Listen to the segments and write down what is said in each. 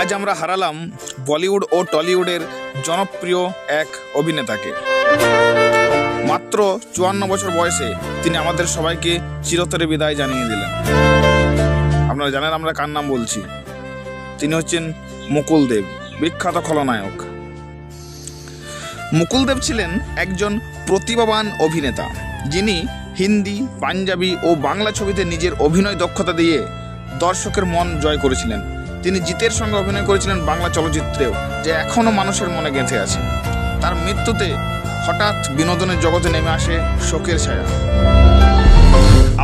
আজ আমরা হারালাম বলিউড ও টলিউডের জনপ্রিয় এক অভিনেতাকে। মাত্র 54 বছর বয়সে তিনি আমাদের সবাইকে চিরতরে বিদায় জানিয়ে দিলেন। আপনারা জানেন আমরা কার নাম বলছি। তিনি হচ্ছেন মুকুল দেব, বিখ্যাত খলনায়ক। মুকুল দেব ছিলেন একজন প্রতিভাবান অভিনেতা, যিনি হিন্দি, পাঞ্জাবি ও বাংলা ছবিতে নিজের অভিনয় দক্ষতা দিয়ে দর্শকের মন জয় করেছিলেন। তিনি জিতের সঙ্গে অভিনয় করেছিলেন বাংলা চলচ্চিত্রেও, যে এখনও মানুষের মনে গেঁথে আছে। তার মৃত্যুতে হঠাৎ বিনোদনের জগতে নেমে আসে শোকের ছায়া।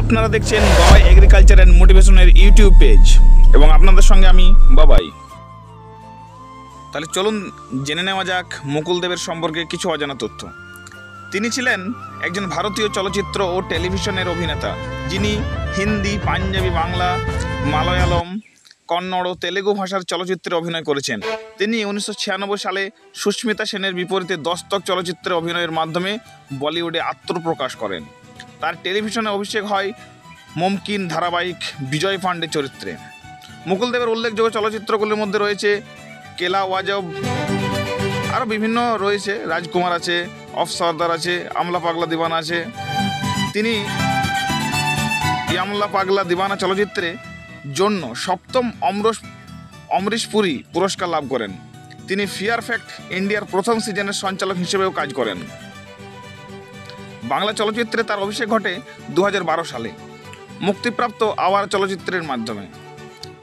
আপনারা দেখছেন বাবাই এগ্রিকালচার অ্যান্ড মোটিভেশনের ইউটিউব পেজ এবং আপনাদের সঙ্গে আমি বাবাই। তাহলে চলুন জেনে নেওয়া যাক মুকুল দেবের সম্পর্কে কিছু অজানা তথ্য। তিনি ছিলেন একজন ভারতীয় চলচ্চিত্র ও টেলিভিশনের অভিনেতা, যিনি হিন্দি, পাঞ্জাবি, বাংলা, মালয়ালম, কন্নড় ও তেলেগু ভাষার চলচ্চিত্রে অভিনয় করেছেন। তিনি 1996 সালে সুস্মিতা সেনের বিপরীতে দস্তক চলচ্চিত্রে অভিনয়ের মাধ্যমে বলিউডে আত্মপ্রকাশ করেন। তার টেলিভিশনে অভিষেক হয় মুমকিন ধারাবাহিক বিজয় পান্ডে চরিত্রে। মুকুল দেবের উল্লেখযোগ্য চলচ্চিত্রগুলির মধ্যে রয়েছে কেলা ওয়াজব, আরও বিভিন্ন রয়েছে, রাজকুমার আছে, অফ সর্দার আছে, আমলা পাগলা দিওয়ানা আছে। তিনি আমলা পাগলা দিওয়ানা চলচ্চিত্রে জন্য 7ম অমরিশ পুরী পুরস্কার লাভ করেন। তিনি ফিয়ার ফ্যাক্ট ইন্ডিয়ার প্রথম সিজনের সঞ্চালক হিসেবেও কাজ করেন। বাংলা চলচ্চিত্রে তার অভিষেক ঘটে 2012 সালে মুক্তিপ্রাপ্ত আওয়ার চলচ্চিত্রের মাধ্যমে,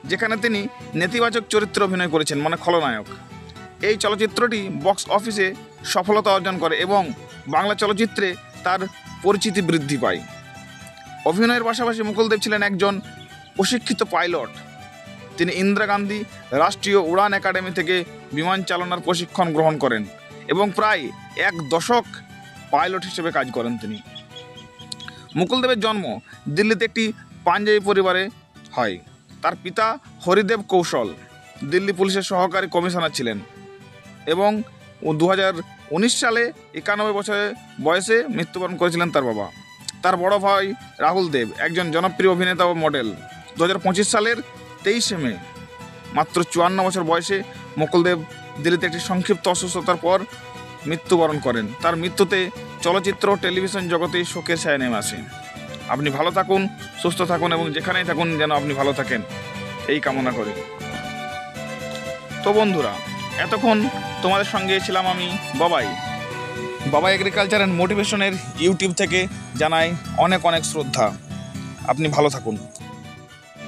যেখানে তিনি নেতিবাচক চরিত্রে অভিনয় করেছেন, মানে খলনায়ক। এই চলচ্চিত্রটি বক্স অফিসে সফলতা অর্জন করে এবং বাংলা চলচ্চিত্রে তার পরিচিতি বৃদ্ধি পায়। অভিনয়ের পাশাপাশি মুকুল দেব ছিলেন একজন প্রশিক্ষিত পাইলট। তিনি ইন্দিরা গান্ধী রাষ্ট্রীয় উড়ান একাডেমি থেকে বিমান চালনার প্রশিক্ষণ গ্রহণ করেন এবং প্রায় 1 দশক পাইলট হিসেবে কাজ করেন তিনি। মুকুল দেবের জন্ম দিল্লিতে একটি পাঞ্জাবি পরিবারে হয়। তার পিতা হরিদেব কৌশল দিল্লি পুলিশের সহকারী কমিশনার ছিলেন এবং 2019 সালে 91 বছরের বয়সে মৃত্যুবরণ করেছিলেন তার বাবা। তার বড় ভাই রাহুল দেব একজন জনপ্রিয় অভিনেতা ও মডেল। 2025 সালের 23 মে মাত্র 54 বছর বয়সে মুকুল দেব দিল্লিতে একটি সংক্ষিপ্ত অসুস্থতার পর মৃত্যুবরণ করেন। তার মৃত্যুতে চলচ্চিত্র ও টেলিভিশন জগতে শোকের ছায়া নেমে আসে। আপনি ভালো থাকুন, সুস্থ থাকুন এবং যেখানেই থাকুন যেন আপনি ভালো থাকেন, এই কামনা করি। তো বন্ধুরা, এতক্ষণ তোমাদের সঙ্গে ছিলাম আমি বাবাই এগ্রিকালচার অ্যান্ড মোটিভেশনের ইউটিউব থেকে। জানাই অনেক অনেক শ্রদ্ধা। আপনি ভালো থাকুন।